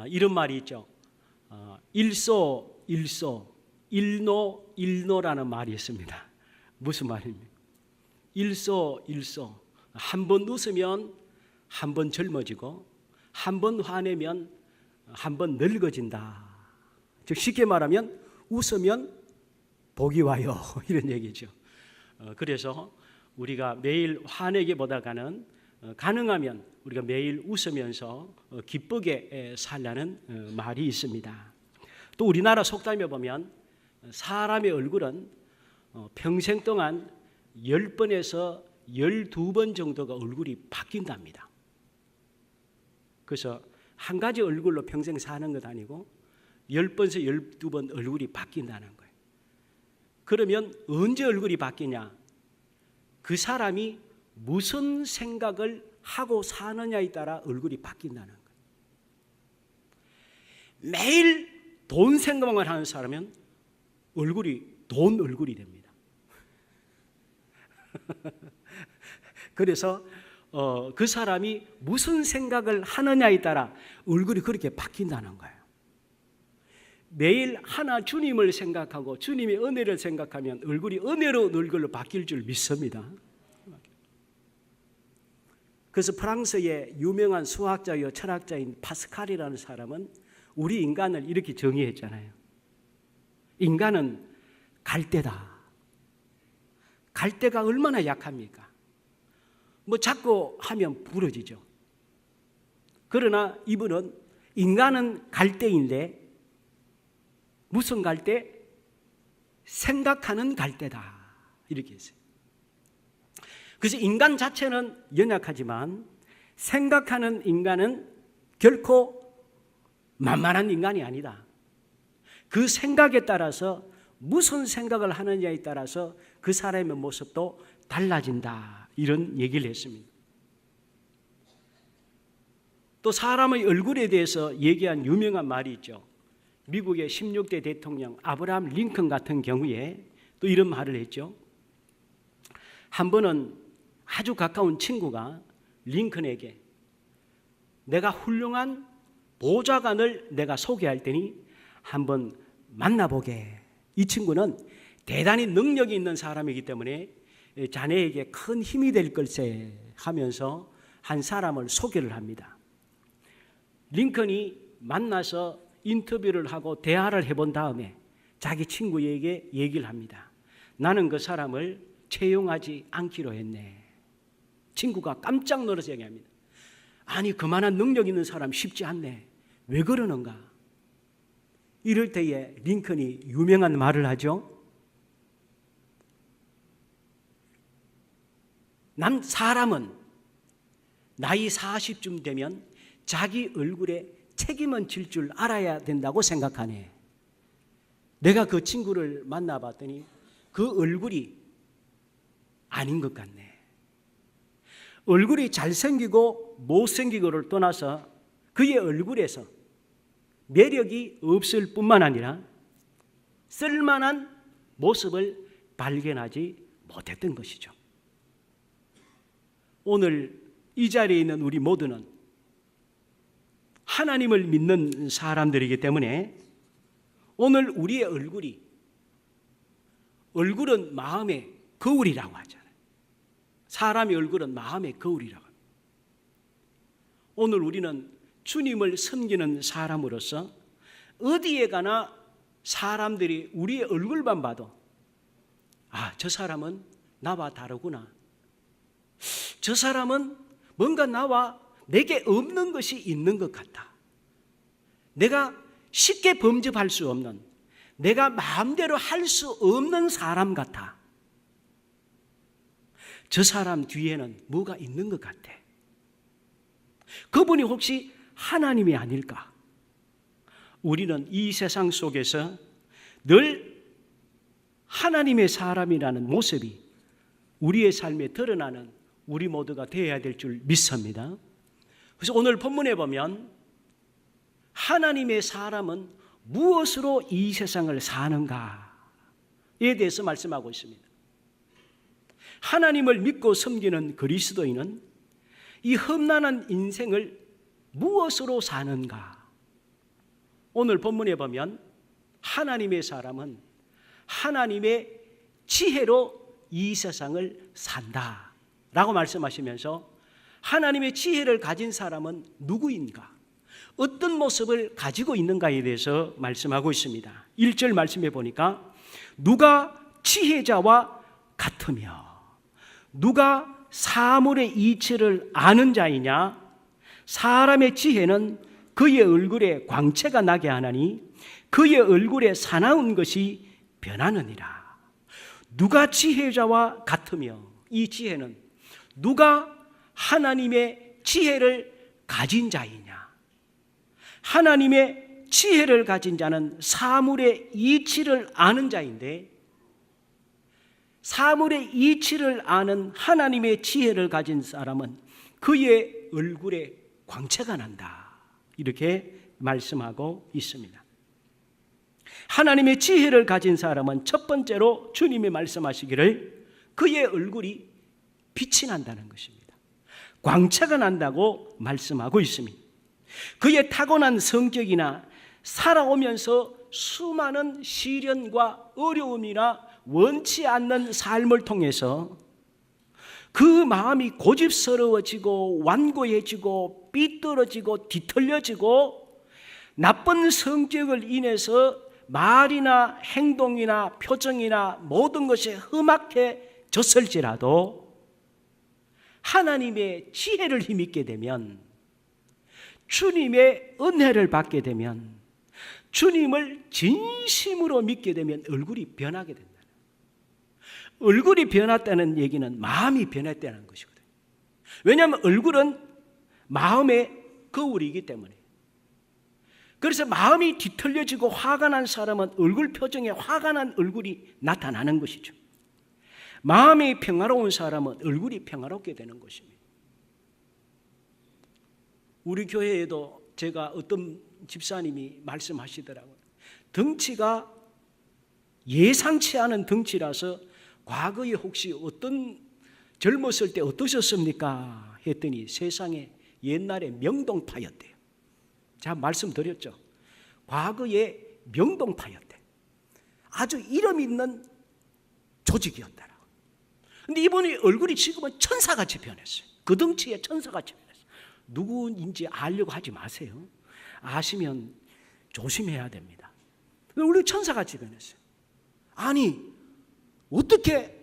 이런 말이 있죠. 일소 일소 일노 일노라는 말이 있습니다. 무슨 말입니까? 일소 일소, 한 번 웃으면 한 번 젊어지고 한 번 화내면 한 번 늙어진다. 즉 쉽게 말하면 웃으면 복이 와요, 이런 얘기죠. 그래서 우리가 매일 화내기보다는 가능하면 우리가 매일 웃으면서 기쁘게 살라는 말이 있습니다. 또 우리나라 속담에 보면 사람의 얼굴은 평생 동안 10번에서 12번 정도가 얼굴이 바뀐답니다. 그래서 한 가지 얼굴로 평생 사는 것 아니고 10번에서 12번 얼굴이 바뀐다는 거예요. 그러면 언제 얼굴이 바뀌냐? 그 사람이 무슨 생각을 하고 사느냐에 따라 얼굴이 바뀐다는 거예요. 매일 돈 생각만 하는 사람은 얼굴이 돈 얼굴이 됩니다. 그래서 그 사람이 무슨 생각을 하느냐에 따라 얼굴이 그렇게 바뀐다는 거예요. 매일 하나 주님을 생각하고 주님의 은혜를 생각하면 얼굴이 은혜로운 얼굴로 바뀔 줄 믿습니다. 그래서 프랑스의 유명한 수학자요 철학자인 파스칼이라는 사람은 우리 인간을 이렇게 정의했잖아요. 인간은 갈대다. 갈대가 얼마나 약합니까? 뭐 자꾸 하면 부러지죠. 그러나 이분은 인간은 갈대인데 무슨 갈대? 생각하는 갈대다, 이렇게 했어요. 그래서 인간 자체는 연약하지만 생각하는 인간은 결코 만만한 인간이 아니다. 그 생각에 따라서 무슨 생각을 하느냐에 따라서 그 사람의 모습도 달라진다, 이런 얘기를 했습니다. 또 사람의 얼굴에 대해서 얘기한 유명한 말이 있죠. 미국의 16대 대통령 아브라함 링컨 같은 경우에 또 이런 말을 했죠. 한 번은 아주 가까운 친구가 링컨에게 내가 훌륭한 보좌관을 내가 소개할 테니 한번 만나보게. 이 친구는 대단히 능력이 있는 사람이기 때문에 자네에게 큰 힘이 될 걸세 하면서 한 사람을 소개를 합니다. 링컨이 만나서 인터뷰를 하고 대화를 해본 다음에 자기 친구에게 얘기를 합니다. 나는 그 사람을 채용하지 않기로 했네. 친구가 깜짝 놀라서 얘기합니다. 아니, 그만한 능력 있는 사람 쉽지 않네. 왜 그러는가? 이럴 때에 링컨이 유명한 말을 하죠. 사람은 나이 40쯤 되면 자기 얼굴에 책임은 질 줄 알아야 된다고 생각하네. 내가 그 친구를 만나봤더니 그 얼굴이 아닌 것 같네. 얼굴이 잘생기고 못생기고를 떠나서 그의 얼굴에서 매력이 없을 뿐만 아니라 쓸만한 모습을 발견하지 못했던 것이죠. 오늘 이 자리에 있는 우리 모두는 하나님을 믿는 사람들이기 때문에 오늘 우리의 얼굴은 마음의 거울이라고 하잖아요. 사람의 얼굴은 마음의 거울이라고 합니다. 오늘 우리는 주님을 섬기는 사람으로서 어디에 가나 사람들이 우리의 얼굴만 봐도 아, 저 사람은 나와 다르구나. 저 사람은 뭔가 내게 없는 것이 있는 것 같다. 내가 쉽게 범접할 수 없는, 내가 마음대로 할 수 없는 사람 같아. 저 사람 뒤에는 뭐가 있는 것 같아. 그분이 혹시 하나님이 아닐까? 우리는 이 세상 속에서 늘 하나님의 사람이라는 모습이 우리의 삶에 드러나는 우리 모두가 되어야 될 줄 믿습니다. 그래서 오늘 본문에 보면 하나님의 사람은 무엇으로 이 세상을 사는가에 대해서 말씀하고 있습니다. 하나님을 믿고 섬기는 그리스도인은 이 험난한 인생을 무엇으로 사는가? 오늘 본문에 보면 하나님의 사람은 하나님의 지혜로 이 세상을 산다 라고 말씀하시면서 하나님의 지혜를 가진 사람은 누구인가? 어떤 모습을 가지고 있는가에 대해서 말씀하고 있습니다. 1절 말씀해 보니까 누가 지혜자와 같으며 누가 사물의 이치를 아는 자이냐? 사람의 지혜는 그의 얼굴에 광채가 나게 하나니 그의 얼굴에 사나운 것이 변하느니라. 누가 지혜자와 같으며, 이 지혜는 누가 하나님의 지혜를 가진 자이냐? 하나님의 지혜를 가진 자는 사물의 이치를 아는 자인데, 사물의 이치를 아는 하나님의 지혜를 가진 사람은 그의 얼굴에 광채가 난다, 이렇게 말씀하고 있습니다. 하나님의 지혜를 가진 사람은 첫 번째로 주님이 말씀하시기를 그의 얼굴이 빛이 난다는 것입니다. 광채가 난다고 말씀하고 있습니다. 그의 타고난 성격이나 살아오면서 수많은 시련과 어려움이나 원치 않는 삶을 통해서 그 마음이 고집스러워지고 완고해지고 삐뚤어지고 뒤틀려지고 나쁜 성격을 인해서 말이나 행동이나 표정이나 모든 것이 험악해졌을지라도 하나님의 지혜를 힘입게 되면, 주님의 은혜를 받게 되면, 주님을 진심으로 믿게 되면 얼굴이 변하게 된다. 얼굴이 변했다는 얘기는 마음이 변했다는 것이거든요. 왜냐하면 얼굴은 마음의 거울이기 때문에. 그래서 마음이 뒤틀려지고 화가 난 사람은 얼굴 표정에 화가 난 얼굴이 나타나는 것이죠. 마음이 평화로운 사람은 얼굴이 평화롭게 되는 것입니다. 우리 교회에도 제가 어떤 집사님이 말씀하시더라고요. 덩치가 예상치 않은 덩치라서 과거에 혹시 어떤 젊었을 때 어떠셨습니까? 했더니 세상에 옛날에 명동파였대요. 제가 말씀드렸죠. 과거에 명동파였대. 아주 이름 있는 조직이었다라고. 근데 이분이 얼굴이 지금은 천사같이 변했어요. 그 덩치에 천사같이 변했어요. 누구인지 알려고 하지 마세요. 아시면 조심해야 됩니다. 우리 천사같이 변했어요. 아니, 어떻게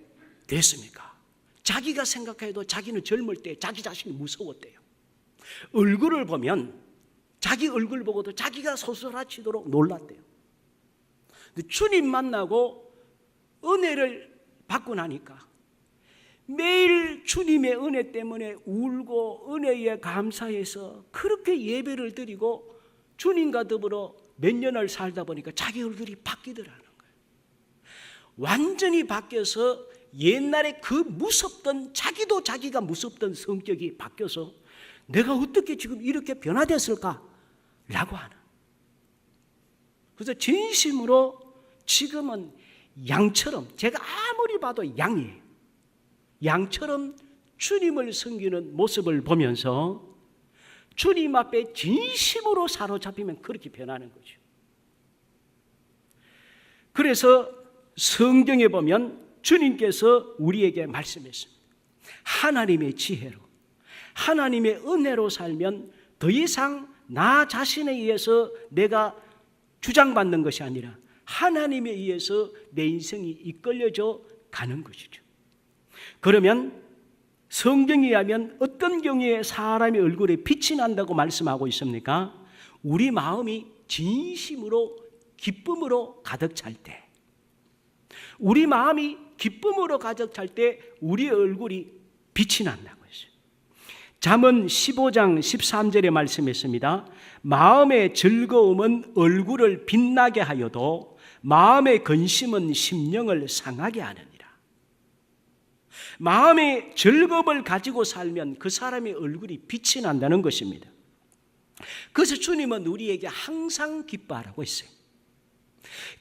됐습니까? 자기가 생각해도 자기는 젊을 때 자기 자신이 무서웠대요. 얼굴을 보면 자기 얼굴 보고도 자기가 소스라치도록 놀랐대요. 근데 주님 만나고 은혜를 받고 나니까 매일 주님의 은혜 때문에 울고 은혜에 감사해서 그렇게 예배를 드리고 주님과 더불어 몇 년을 살다 보니까 자기 얼굴이 바뀌더라는 거예요. 완전히 바뀌어서 옛날에 그 무섭던, 자기도 자기가 무섭던 성격이 바뀌어서 내가 어떻게 지금 이렇게 변화됐을까? 라고 하는. 그래서 진심으로 지금은 양처럼, 제가 아무리 봐도 양이에요. 양처럼 주님을 섬기는 모습을 보면서 주님 앞에 진심으로 사로잡히면 그렇게 변하는 거죠. 그래서 성경에 보면 주님께서 우리에게 말씀했습니다. 하나님의 지혜로, 하나님의 은혜로 살면 더 이상 나 자신에 의해서 내가 주장받는 것이 아니라 하나님에 의해서 내 인생이 이끌려져 가는 것이죠. 그러면 성경에 의하면 어떤 경우에 사람의 얼굴에 빛이 난다고 말씀하고 있습니까? 우리 마음이 진심으로 기쁨으로 가득 찰 때, 우리 마음이 기쁨으로 가득 찰 때 우리의 얼굴이 빛이 난다고 했어요. 잠언 15장 13절에 말씀했습니다. 마음의 즐거움은 얼굴을 빛나게 하여도 마음의 근심은 심령을 상하게 하느니라. 마음의 즐거움을 가지고 살면 그 사람의 얼굴이 빛이 난다는 것입니다. 그래서 주님은 우리에게 항상 기뻐하라고 했어요.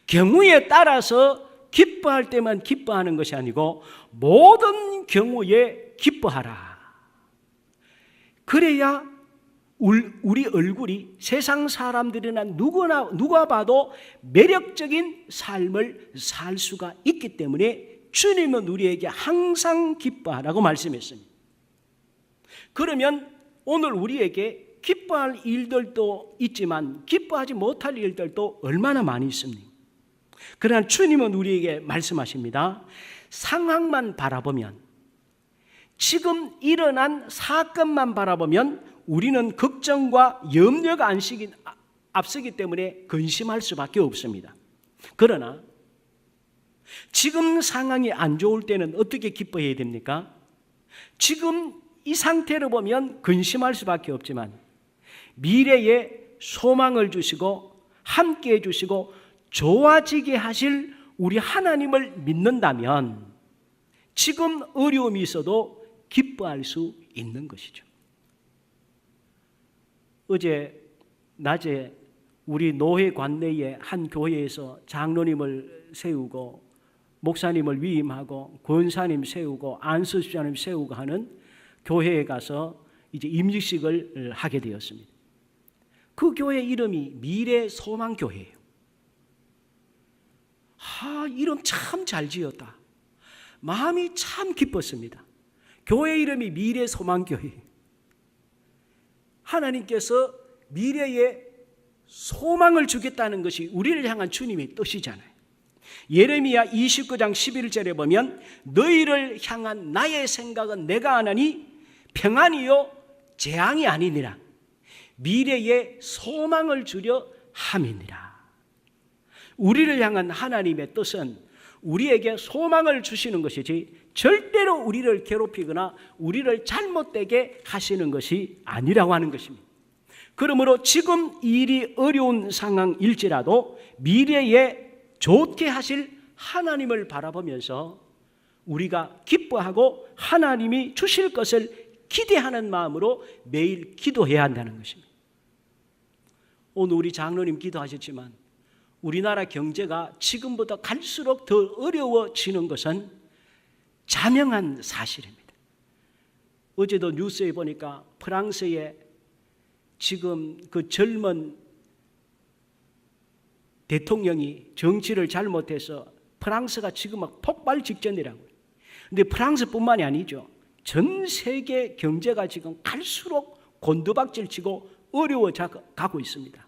경우에 따라서 기뻐할 때만 기뻐하는 것이 아니고 모든 경우에 기뻐하라. 그래야 우리 얼굴이 세상 사람들이나 누가 봐도 매력적인 삶을 살 수가 있기 때문에 주님은 우리에게 항상 기뻐하라고 말씀했습니다. 그러면 오늘 우리에게 기뻐할 일들도 있지만 기뻐하지 못할 일들도 얼마나 많이 있습니까? 그러나 주님은 우리에게 말씀하십니다. 상황만 바라보면, 지금 일어난 사건만 바라보면 우리는 걱정과 염려가 앞서기 때문에 근심할 수밖에 없습니다. 그러나 지금 상황이 안 좋을 때는 어떻게 기뻐해야 됩니까? 지금 이 상태로 보면 근심할 수밖에 없지만 미래에 소망을 주시고 함께해 주시고 좋아지게 하실 우리 하나님을 믿는다면 지금 어려움이 있어도 기뻐할 수 있는 것이죠. 어제 낮에 우리 노회 관내의 한 교회에서 장로님을 세우고 목사님을 위임하고 권사님 세우고 안수집사님 세우고 하는 교회에 가서 이제 임직식을 하게 되었습니다. 그 교회 이름이 미래소망교회예요. 이름 참 잘 지었다. 마음이 참 기뻤습니다. 교회 이름이 미래소망교회. 하나님께서 미래에 소망을 주겠다는 것이 우리를 향한 주님의 뜻이잖아요. 예레미야 29장 11절에 보면 너희를 향한 나의 생각은 내가 아나니 평안이요 재앙이 아니니라. 미래에 소망을 주려 함이니라. 우리를 향한 하나님의 뜻은 우리에게 소망을 주시는 것이지 절대로 우리를 괴롭히거나 우리를 잘못되게 하시는 것이 아니라고 하는 것입니다. 그러므로 지금 일이 어려운 상황일지라도 미래에 좋게 하실 하나님을 바라보면서 우리가 기뻐하고 하나님이 주실 것을 기대하는 마음으로 매일 기도해야 한다는 것입니다. 오늘 우리 장로님 기도하셨지만 우리나라 경제가 지금보다 갈수록 더 어려워지는 것은 자명한 사실입니다. 어제도 뉴스에 보니까 프랑스에 지금 그 젊은 대통령이 정치를 잘못해서 프랑스가 지금 막 폭발 직전이라고요. 근데 프랑스뿐만이 아니죠. 전 세계 경제가 지금 갈수록 곤두박질치고 어려워져 가고 있습니다.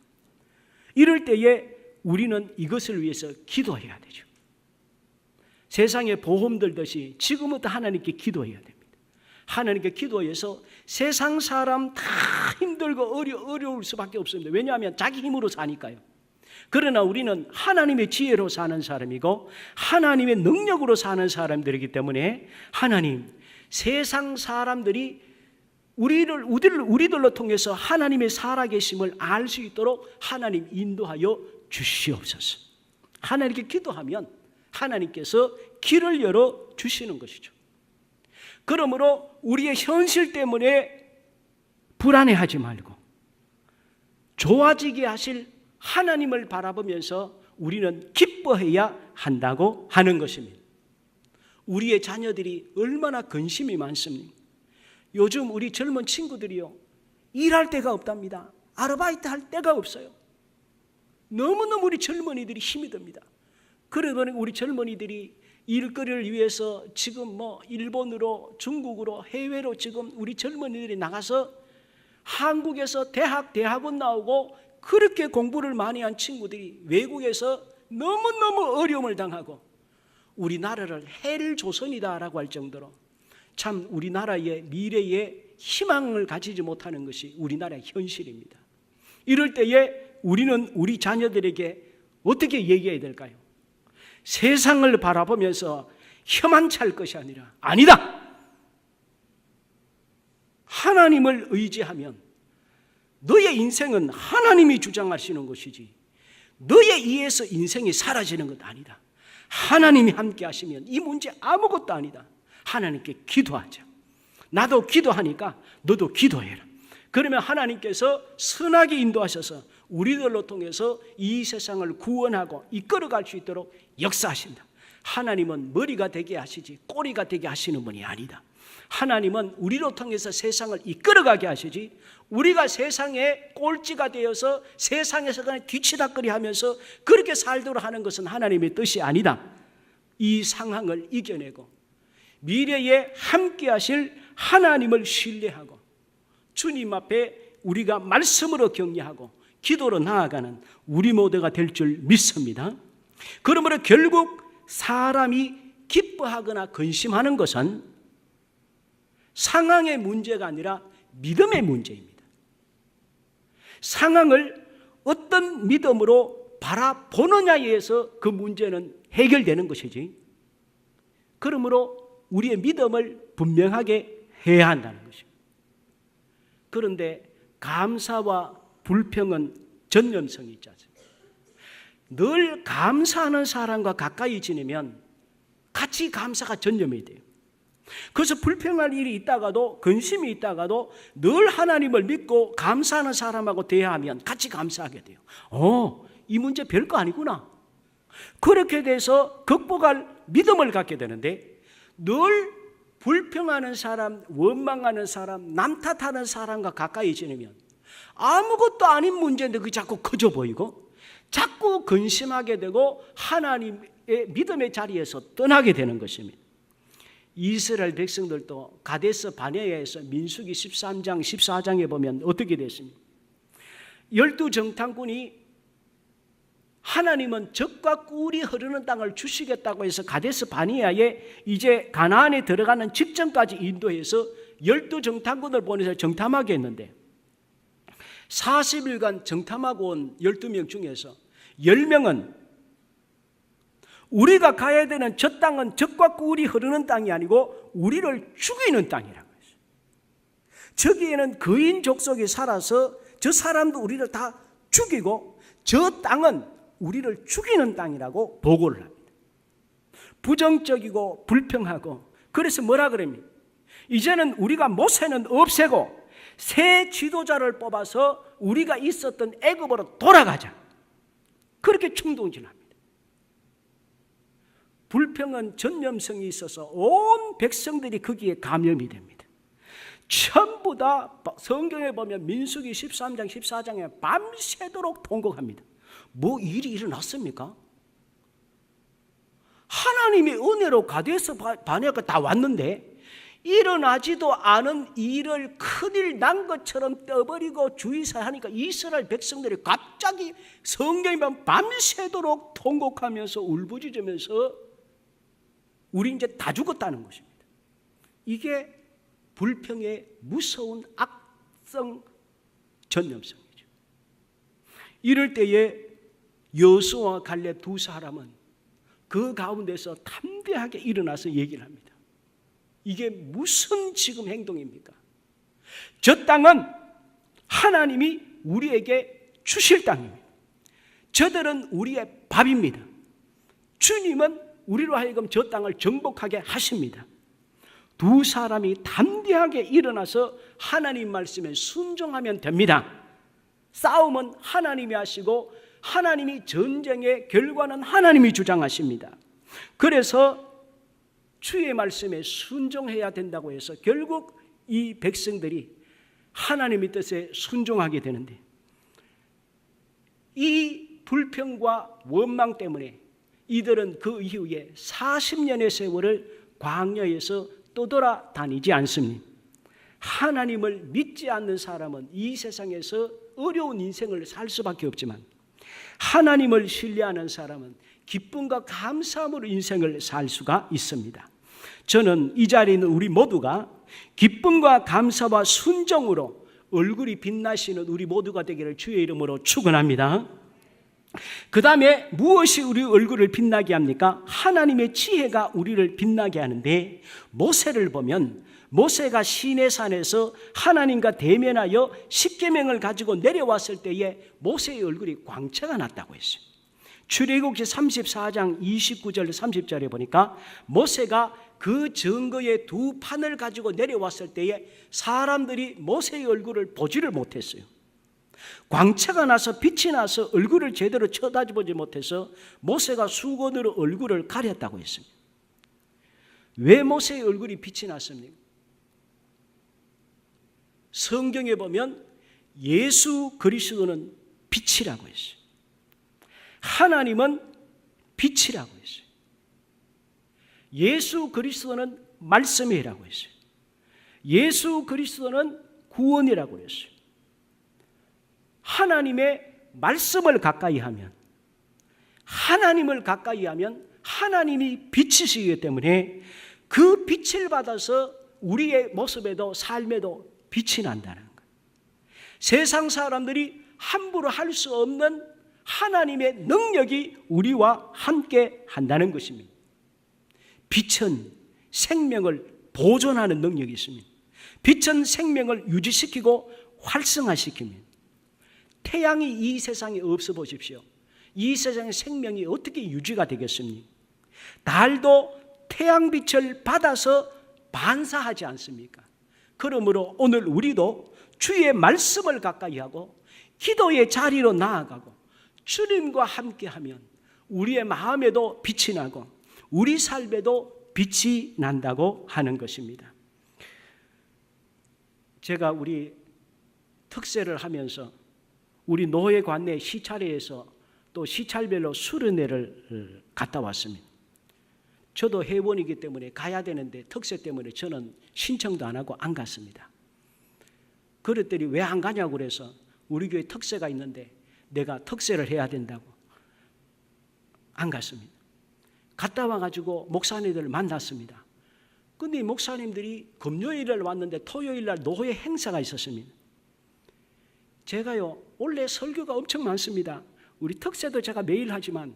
이럴 때에 우리는 이것을 위해서 기도해야 되죠. 세상에 보험 들듯이 지금부터 하나님께 기도해야 됩니다. 하나님께 기도해서 세상 사람 다 힘들고 어려울 수밖에 없습니다. 왜냐하면 자기 힘으로 사니까요. 그러나 우리는 하나님의 지혜로 사는 사람이고 하나님의 능력으로 사는 사람들이기 때문에 하나님, 세상 사람들이 우리들로 통해서 하나님의 살아계심을 알 수 있도록 하나님 인도하여 주시옵소서. 하나님께 기도하면 하나님께서 길을 열어 주시는 것이죠. 그러므로 우리의 현실 때문에 불안해하지 말고 좋아지게 하실 하나님을 바라보면서 우리는 기뻐해야 한다고 하는 것입니다. 우리의 자녀들이 얼마나 근심이 많습니까? 요즘 우리 젊은 친구들이요, 일할 데가 없답니다. 아르바이트 할 데가 없어요. 너무너무 우리 젊은이들이 힘이 듭니다. 그래도 우리 젊은이들이 일거리를 위해서 지금 일본으로, 중국으로, 해외로 지금 우리 젊은이들이 나가서 한국에서 대학원 나오고 그렇게 공부를 많이 한 친구들이 외국에서 너무너무 어려움을 당하고 우리나라를 헬조선이다라고 할 정도로 참 우리나라의 미래에 희망을 가지지 못하는 것이 우리나라의 현실입니다. 이럴 때에 우리는 우리 자녀들에게 어떻게 얘기해야 될까요? 세상을 바라보면서 혀만 찰 것이 아니라 아니다! 하나님을 의지하면 너의 인생은 하나님이 주장하시는 것이지 너의 의해서 인생이 사라지는 것 아니다. 하나님이 함께 하시면 이 문제 아무것도 아니다. 하나님께 기도하자. 나도 기도하니까 너도 기도해라. 그러면 하나님께서 선하게 인도하셔서 우리들로 통해서 이 세상을 구원하고 이끌어갈 수 있도록 역사하신다. 하나님은 머리가 되게 하시지 꼬리가 되게 하시는 분이 아니다. 하나님은 우리로 통해서 세상을 이끌어가게 하시지, 우리가 세상의 꼴찌가 되어서 세상에서 그냥 뒤치다꺼리 하면서 그렇게 살도록 하는 것은 하나님의 뜻이 아니다. 이 상황을 이겨내고 미래에 함께 하실 하나님을 신뢰하고 주님 앞에 우리가 말씀으로 격려하고 기도로 나아가는 우리 모두가 될 줄 믿습니다. 그러므로 결국 사람이 기뻐하거나 근심하는 것은 상황의 문제가 아니라 믿음의 문제입니다. 상황을 어떤 믿음으로 바라보느냐에 의해서 그 문제는 해결되는 것이지, 그러므로 우리의 믿음을 분명하게 해야 한다는 것입니다. 그런데 감사와 불평은 전념성이 있지 않습니까? 늘 감사하는 사람과 가까이 지내면 같이 감사가 전념이 돼요. 그래서 불평할 일이 있다가도, 근심이 있다가도 늘 하나님을 믿고 감사하는 사람하고 대화하면 같이 감사하게 돼요. 이 문제 별거 아니구나. 그렇게 돼서 극복할 믿음을 갖게 되는데, 늘 불평하는 사람, 원망하는 사람, 남 탓하는 사람과 가까이 지내면 아무것도 아닌 문제인데 그게 자꾸 커져 보이고 자꾸 근심하게 되고 하나님의 믿음의 자리에서 떠나게 되는 것입니다. 이스라엘 백성들도 가데스 바네아에서 민수기 13장 14장에 보면 어떻게 됐습니까? 12정탐꾼이 하나님은 젖과 꿀이 흐르는 땅을 주시겠다고 해서 가데스 바네아에 이제 가나안에 들어가는 직전까지 인도해서 12정탐꾼을 보내서 정탐하게 했는데 40일간 정탐하고 온 12명 중에서 10명은 우리가 가야 되는 저 땅은 젖과 꿀이 흐르는 땅이 아니고 우리를 죽이는 땅이라고 했어요. 저기에는 거인 족속이 살아서 저 사람도 우리를 다 죽이고 저 땅은 우리를 죽이는 땅이라고 보고를 합니다. 부정적이고 불평하고, 그래서 뭐라 그럽니까? 이제는 우리가 모세는 없애고 새 지도자를 뽑아서 우리가 있었던 애굽으로 돌아가자. 그렇게 충동질합니다. 불평은 전념성이 있어서 온 백성들이 거기에 감염이 됩니다. 전부 다 성경에 보면 민수기 13장 14장에 밤새도록 통곡합니다. 뭐 일이 일어났습니까? 하나님의 은혜로 가데스 바네아가 다 왔는데 일어나지도 않은 일을 큰일 난 것처럼 떠버리고 주의사 하니까 이스라엘 백성들이 갑자기 성경에 보면 밤새도록 통곡하면서 울부짖으면서 우리 이제 다 죽었다는 것입니다. 이게 불평의 무서운 악성 전념성이죠. 이럴 때에 여호수아와 갈렙 두 사람은 그 가운데서 담대하게 일어나서 얘기를 합니다. 이게 무슨 지금 행동입니까? 저 땅은 하나님이 우리에게 주실 땅입니다. 저들은 우리의 밥입니다. 주님은 우리로 하여금 저 땅을 정복하게 하십니다. 두 사람이 담대하게 일어나서 하나님 말씀에 순종하면 됩니다. 싸움은 하나님이 하시고 하나님이 전쟁의 결과는 하나님이 주장하십니다. 그래서 주의 말씀에 순종해야 된다고 해서 결국 이 백성들이 하나님의 뜻에 순종하게 되는데, 이 불평과 원망 때문에 이들은 그 이후에 40년의 세월을 광야에서 떠돌아다니지 않습니다. 하나님을 믿지 않는 사람은 이 세상에서 어려운 인생을 살 수밖에 없지만 하나님을 신뢰하는 사람은 기쁨과 감사함으로 인생을 살 수가 있습니다. 저는 이 자리에 있는 우리 모두가 기쁨과 감사와 순종으로 얼굴이 빛나시는 우리 모두가 되기를 주의 이름으로 축원합니다. 그 다음에 무엇이 우리 얼굴을 빛나게 합니까? 하나님의 지혜가 우리를 빛나게 하는데, 모세를 보면 모세가 시내산에서 하나님과 대면하여 십계명을 가지고 내려왔을 때에 모세의 얼굴이 광채가 났다고 했어요. 출애굽기 34장 29절 30절에 보니까 모세가 그 증거의 두 판을 가지고 내려왔을 때에 사람들이 모세의 얼굴을 보지를 못했어요. 광채가 나서 빛이 나서 얼굴을 제대로 쳐다보지 못해서 모세가 수건으로 얼굴을 가렸다고 했습니다. 왜 모세의 얼굴이 빛이 났습니까? 성경에 보면 예수 그리스도는 빛이라고 했어요. 하나님은 빛이라고 했어요. 예수 그리스도는 말씀이라고 했어요. 예수 그리스도는 구원이라고 했어요. 하나님의 말씀을 가까이 하면, 하나님을 가까이 하면 하나님이 빛이시기 때문에 그 빛을 받아서 우리의 모습에도 삶에도 빛이 난다는 거예요. 세상 사람들이 함부로 할 수 없는 하나님의 능력이 우리와 함께 한다는 것입니다. 빛은 생명을 보존하는 능력이 있습니다. 빛은 생명을 유지시키고 활성화시킵니다. 태양이 이 세상에 없어 보십시오. 이 세상의 생명이 어떻게 유지가 되겠습니까? 달도 태양빛을 받아서 반사하지 않습니까? 그러므로 오늘 우리도 주의 말씀을 가까이 하고 기도의 자리로 나아가고 주님과 함께하면 우리의 마음에도 빛이 나고 우리 삶에도 빛이 난다고 하는 것입니다. 제가 우리 특세를 하면서 우리 노회 관내 시찰회에서 또 시찰별로 수련회를 갔다 왔습니다. 저도 회원이기 때문에 가야 되는데 특세 때문에 저는 신청도 안 하고 안 갔습니다. 그랬더니 왜 안 가냐고 그래서 우리 교회 특세가 있는데 내가 특세를 해야 된다고 안 갔습니다. 갔다 와가지고 목사님들을 만났습니다. 근데 목사님들이 금요일날 왔는데 토요일날 노회 행사가 있었습니다. 제가요 원래 설교가 엄청 많습니다. 우리 특세도 제가 매일 하지만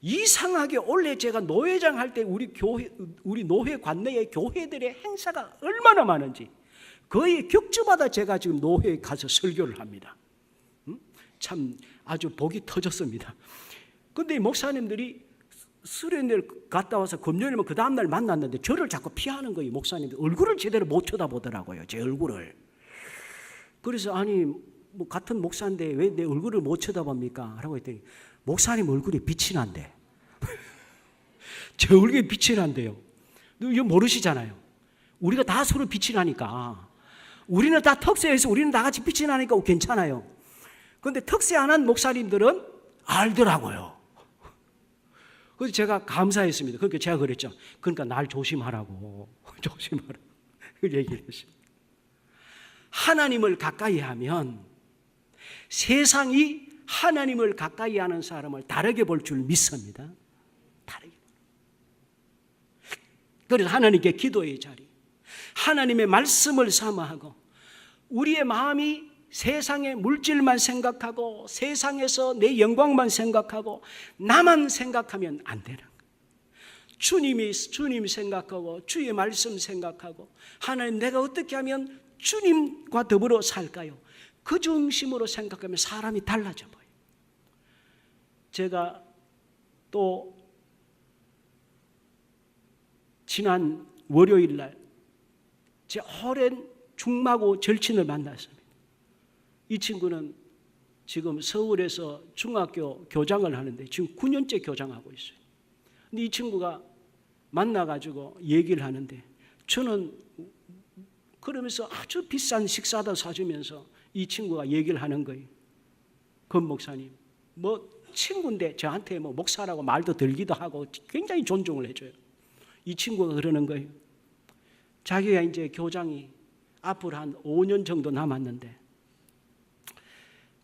이상하게 원래 제가 노회장 할 때 우리 노회 관내의 교회들의 행사가 얼마나 많은지 거의 격주마다 제가 지금 노회에 가서 설교를 합니다. 참 아주 복이 터졌습니다. 근데 목사님들이 수련회를 갔다 와서 금요일이면 그 다음날 만났는데 저를 자꾸 피하는 거예요. 목사님들 얼굴을 제대로 못 쳐다보더라고요. 제 얼굴을. 그래서 아니 뭐 같은 목사인데 왜 내 얼굴을 못 쳐다봅니까? 라고 했더니 목사님 얼굴에 빛이 난대. 제 얼굴에 빛이 난대요. 이거 모르시잖아요. 우리가 다 서로 빛이 나니까. 우리는 다 특세해서 우리는 다 같이 빛이 나니까 괜찮아요. 그런데 특세 안 한 목사님들은 알더라고요. 그래서 제가 감사했습니다. 그러니까 제가 그랬죠. 그러니까 날 조심하라고. 조심하라고. 그 얘기를 했습니다. 하나님을 가까이 하면 세상이 하나님을 가까이 하는 사람을 다르게 볼 줄 믿습니다. 다르게. 그래서 하나님께 기도의 자리, 하나님의 말씀을 사모하고 우리의 마음이 세상의 물질만 생각하고 세상에서 내 영광만 생각하고 나만 생각하면 안 되는 거예요. 주님 생각하고 주의 말씀 생각하고 하나님 내가 어떻게 하면 주님과 더불어 살까요? 그 중심으로 생각하면 사람이 달라져 보여요. 제가 또 지난 월요일 날 제 오랜 중마고 절친을 만났습니다. 이 친구는 지금 서울에서 중학교 교장을 하는데 지금 9년째 교장하고 있어요. 근데 이 친구가 만나가지고 얘기를 하는데 저는 그러면서 아주 비싼 식사도 사주면서 이 친구가 얘기를 하는 거예요. 권 목사님, 뭐 친구인데 저한테 뭐 목사라고 말도 들기도 하고 굉장히 존중을 해줘요. 이 친구가 그러는 거예요. 자기가 이제 교장이 앞으로 한 5년 정도 남았는데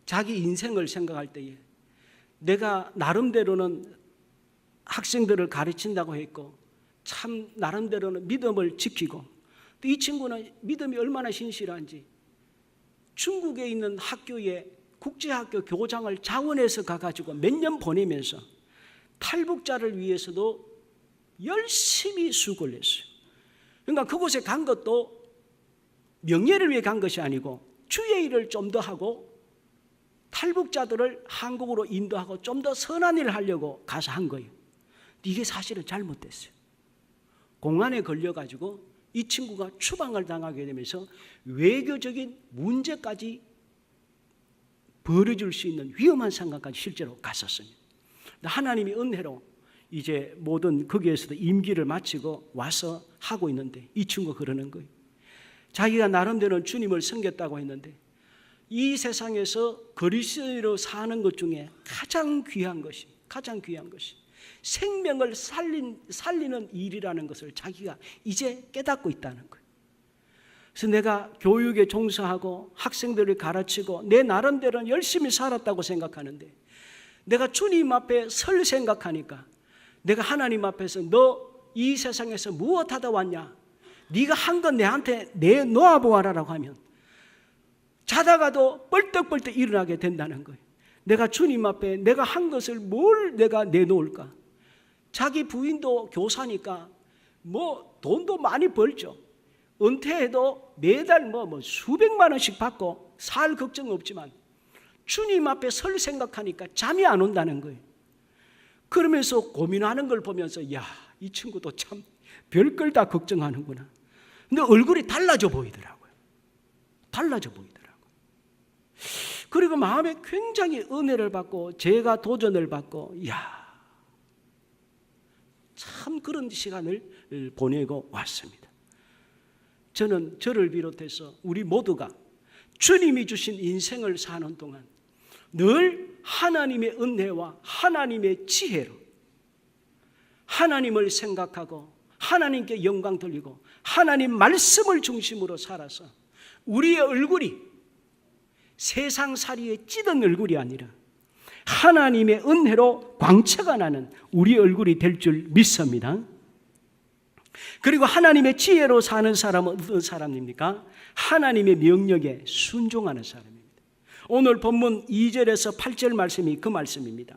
자기 인생을 생각할 때에 내가 나름대로는 학생들을 가르친다고 했고 참 나름대로는 믿음을 지키고 또 이 친구는 믿음이 얼마나 신실한지 중국에 있는 학교에 국제학교 교장을 자원해서 가가지고 몇 년 보내면서 탈북자를 위해서도 열심히 수고를 했어요. 그러니까 그곳에 간 것도 명예를 위해 간 것이 아니고 주의 일을 좀 더 하고 탈북자들을 한국으로 인도하고 좀 더 선한 일을 하려고 가서 한 거예요. 이게 사실은 잘못됐어요. 공안에 걸려가지고 이 친구가 추방을 당하게 되면서 외교적인 문제까지 벌어질 수 있는 위험한 상황까지 실제로 갔었습니다. 하나님이 은혜로 이제 모든 거기에서도 임기를 마치고 와서 하고 있는데 이 친구가 그러는 거예요. 자기가 나름대로는 주님을 섬겼다고 했는데 이 세상에서 그리스도로 사는 것 중에 가장 귀한 것이 생명을 살리는 일이라는 것을 자기가 이제 깨닫고 있다는 거예요. 그래서 내가 교육에 종사하고 학생들을 가르치고 내 나름대로는 열심히 살았다고 생각하는데 내가 주님 앞에 설 생각하니까 내가 하나님 앞에서 너 이 세상에서 무엇하다 왔냐? 네가 한 건 내한테 내놓아 보아라라고 하면 자다가도 뻘떡뻘떡 일어나게 된다는 거예요. 내가 주님 앞에 내가 한 것을 뭘 내가 내놓을까? 자기 부인도 교사니까 뭐 돈도 많이 벌죠. 은퇴해도 매달 뭐 수백만 원씩 받고 살 걱정 없지만 주님 앞에 설 생각하니까 잠이 안 온다는 거예요. 그러면서 고민하는 걸 보면서 야, 이 친구도 참 별걸 다 걱정하는구나. 근데 얼굴이 달라져 보이더라고요. 그리고 마음에 굉장히 은혜를 받고 제가 도전을 받고 참 그런 시간을 보내고 왔습니다. 저는 저를 비롯해서 우리 모두가 주님이 주신 인생을 사는 동안 늘 하나님의 은혜와 하나님의 지혜로 하나님을 생각하고 하나님께 영광 돌리고 하나님 말씀을 중심으로 살아서 우리의 얼굴이 세상살이에 찌든 얼굴이 아니라 하나님의 은혜로 광채가 나는 우리 얼굴이 될 줄 믿습니다. 그리고 하나님의 지혜로 사는 사람은 어떤 사람입니까? 하나님의 명령에 순종하는 사람입니다. 오늘 본문 2절에서 8절 말씀이 그 말씀입니다.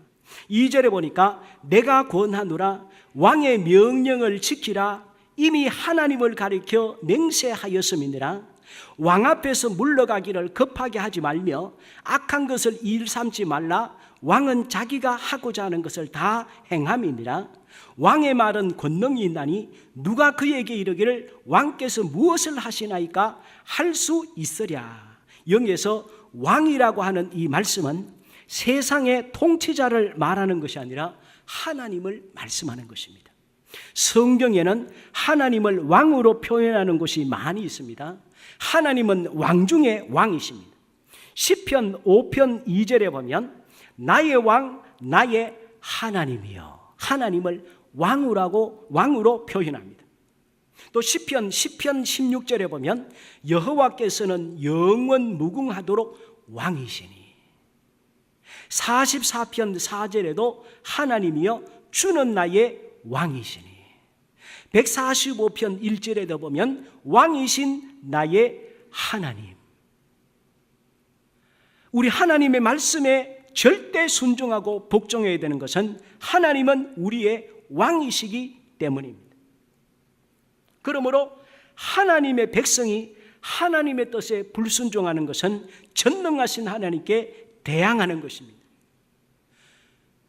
2절에 보니까 내가 권하노라 왕의 명령을 지키라 이미 하나님을 가리켜 맹세하였음이니라. 왕 앞에서 물러가기를 급하게 하지 말며 악한 것을 일삼지 말라. 왕은 자기가 하고자 하는 것을 다 행함이니라. 왕의 말은 권능이 있나니 누가 그에게 이르기를 왕께서 무엇을 하시나이까 할 수 있으랴. 여기에서 왕이라고 하는 이 말씀은 세상의 통치자를 말하는 것이 아니라 하나님을 말씀하는 것입니다. 성경에는 하나님을 왕으로 표현하는 곳이 많이 있습니다. 하나님은 왕 중에 왕이십니다. 시편 5편 2절에 보면 나의 왕 나의 하나님이여, 하나님을 왕으로 표현합니다. 또 시편 16절에 보면 여호와께서는 영원 무궁하도록 왕이시니, 44편 4절에도 하나님이여 주는 나의 왕이시니, 145편 1절에도 보면 왕이신 나의 하나님. 우리 하나님의 말씀에 절대 순종하고 복종해야 되는 것은 하나님은 우리의 왕이시기 때문입니다. 그러므로 하나님의 백성이 하나님의 뜻에 불순종하는 것은 전능하신 하나님께 대항하는 것입니다.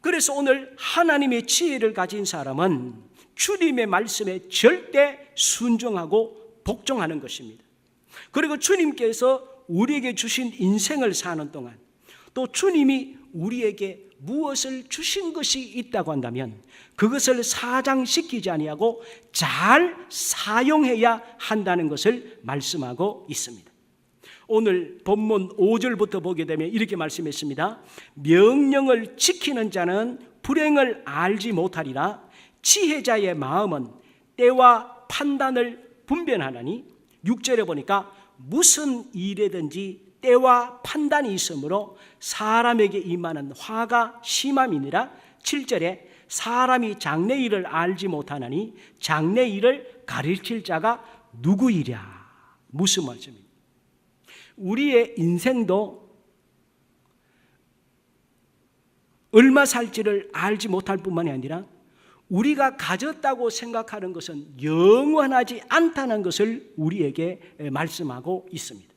그래서 오늘 하나님의 지혜를 가진 사람은 주님의 말씀에 절대 순종하고 복종하는 것입니다. 그리고 주님께서 우리에게 주신 인생을 사는 동안 또 주님이 우리에게 무엇을 주신 것이 있다고 한다면 그것을 사장시키지 아니하고 잘 사용해야 한다는 것을 말씀하고 있습니다. 오늘 본문 5절부터 보게 되면 이렇게 말씀했습니다. 명령을 지키는 자는 불행을 알지 못하리라. 지혜자의 마음은 때와 판단을 분별하나니. 6절에 보니까 무슨 일에든지 때와 판단이 있으므로 사람에게 임하는 화가 심함이니라. 7절에 사람이 장래일을 알지 못하나니 장래일을 가르칠 자가 누구이랴. 무슨 말씀입니까? 우리의 인생도 얼마 살지를 알지 못할 뿐만이 아니라 우리가 가졌다고 생각하는 것은 영원하지 않다는 것을 우리에게 말씀하고 있습니다.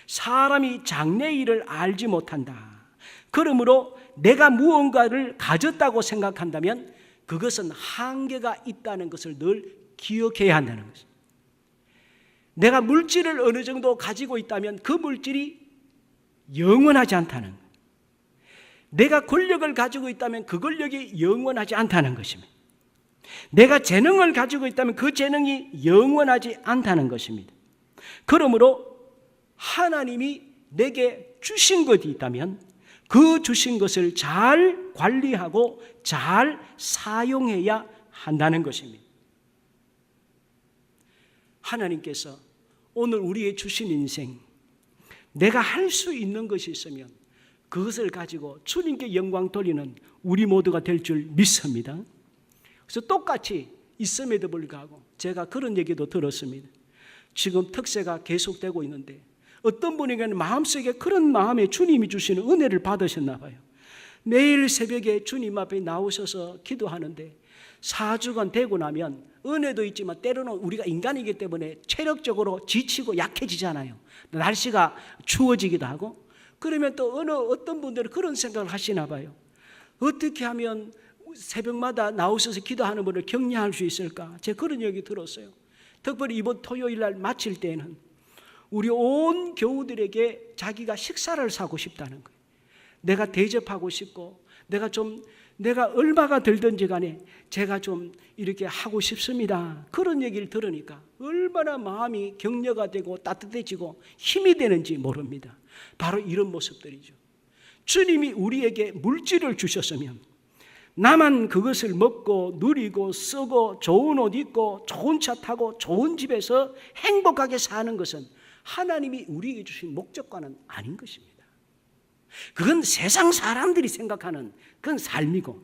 사람이 장래일을 알지 못한다. 그러므로 내가 무언가를 가졌다고 생각한다면 그것은 한계가 있다는 것을 늘 기억해야 한다는 것입니다. 내가 물질을 어느 정도 가지고 있다면 그 물질이 영원하지 않다는 것. 내가 권력을 가지고 있다면 그 권력이 영원하지 않다는 것입니다. 내가 재능을 가지고 있다면 그 재능이 영원하지 않다는 것입니다. 그러므로 하나님이 내게 주신 것이 있다면 그 주신 것을 잘 관리하고 잘 사용해야 한다는 것입니다. 하나님께서 오늘 우리의 주신 인생, 내가 할 수 있는 것이 있으면 그것을 가지고 주님께 영광 돌리는 우리 모두가 될 줄 믿습니다. 그래서 똑같이 있음에도 불구하고 제가 그런 얘기도 들었습니다. 지금 특세가 계속되고 있는데 어떤 분에게는 마음속에 그런 마음에 주님이 주시는 은혜를 받으셨나 봐요. 매일 새벽에 주님 앞에 나오셔서 기도하는데 4주간 되고 나면 은혜도 있지만 때로는 우리가 인간이기 때문에 체력적으로 지치고 약해지잖아요. 날씨가 추워지기도 하고. 그러면 또 어떤 분들은 그런 생각을 하시나 봐요. 어떻게 하면 새벽마다 나오셔서 기도하는 분을 격려할 수 있을까? 제가 그런 얘기 들었어요. 특별히 이번 토요일 날 마칠 때는 우리 온 교우들에게 자기가 식사를 사고 싶다는 거예요. 내가 대접하고 싶고 내가 얼마가 들든지 간에 제가 좀 이렇게 하고 싶습니다. 그런 얘기를 들으니까 얼마나 마음이 격려가 되고 따뜻해지고 힘이 되는지 모릅니다. 바로 이런 모습들이죠. 주님이 우리에게 물질을 주셨으면 나만 그것을 먹고 누리고 쓰고 좋은 옷 입고 좋은 차 타고 좋은 집에서 행복하게 사는 것은 하나님이 우리에게 주신 목적과는 아닌 것입니다. 그건 세상 사람들이 생각하는 그건 삶이고,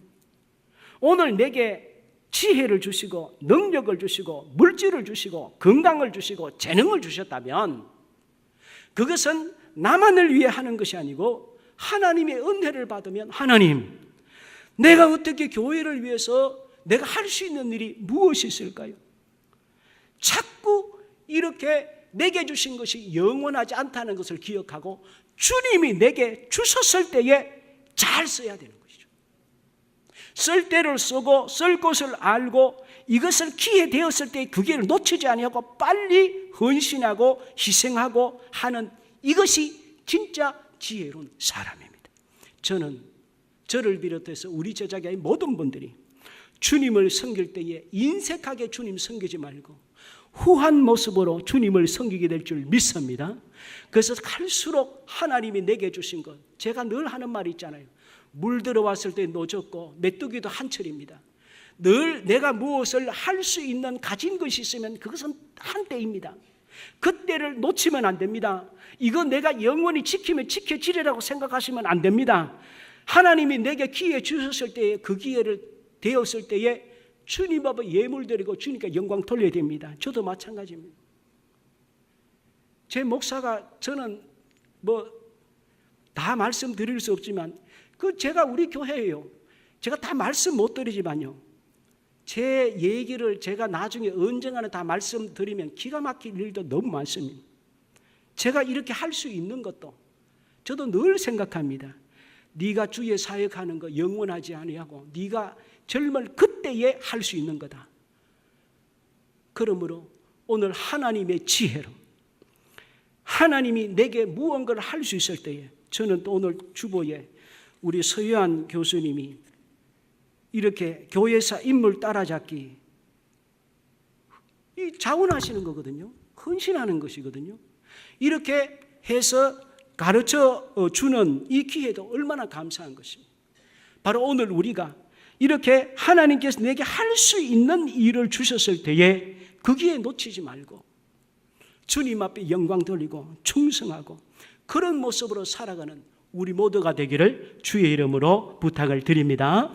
오늘 내게 지혜를 주시고 능력을 주시고 물질을 주시고 건강을 주시고 재능을 주셨다면 그것은 나만을 위해 하는 것이 아니고 하나님의 은혜를 받으면 하나님, 내가 어떻게 교회를 위해서 내가 할 수 있는 일이 무엇이 있을까요? 자꾸 이렇게 내게 주신 것이 영원하지 않다는 것을 기억하고 주님이 내게 주셨을 때에 잘 써야 되는 것이죠. 쓸 때를 쓰고 쓸 것을 알고 이것을 기회 되었을 때 그 기회를 놓치지 아니하고 빨리 헌신하고 희생하고 하는 이것이 진짜 지혜로운 사람입니다. 저를 비롯해서 우리 제자의 모든 분들이 주님을 섬길 때에 인색하게 주님 섬기지 말고 후한 모습으로 주님을 섬기게 될 줄 믿습니다. 그래서 갈수록 하나님이 내게 주신 것, 제가 늘 하는 말이 있잖아요. 물 들어왔을 때 노젓고 메뚜기도 한철입니다. 늘 내가 무엇을 할 수 있는 가진 것이 있으면 그것은 한때입니다. 그때를 놓치면 안 됩니다. 이거 내가 영원히 지키면 지켜지리라고 생각하시면 안 됩니다. 하나님이 내게 기회 주셨을 때에 그 기회를 되었을 때에 주님 앞에 예물 드리고 주님께 영광 돌려야 됩니다. 저도 마찬가지입니다. 제 목사가, 저는 다 말씀드릴 수 없지만 제가 우리 교회예요. 제가 다 말씀 못 드리지만요, 제 얘기를 제가 나중에 언젠가는 다 말씀드리면 기가 막힐 일도 너무 많습니다. 제가 이렇게 할 수 있는 것도 저도 늘 생각합니다. 네가 주의 사역하는 거 영원하지 아니하고 네가 젊을 그때에 할 수 있는 거다. 그러므로 오늘 하나님의 지혜로 하나님이 내게 무언가를 할 수 있을 때에, 저는 또 오늘 주보에 우리 서유한 교수님이 이렇게 교회사 인물 따라잡기, 이 자원하시는 거거든요. 헌신하는 것이거든요. 이렇게 해서 가르쳐 주는 이 기회도 얼마나 감사한 것입니다. 바로 오늘 우리가 이렇게 하나님께서 내게 할 수 있는 일을 주셨을 때에 그 기회 놓치지 말고 주님 앞에 영광 돌리고 충성하고 그런 모습으로 살아가는 우리 모두가 되기를 주의 이름으로 부탁을 드립니다.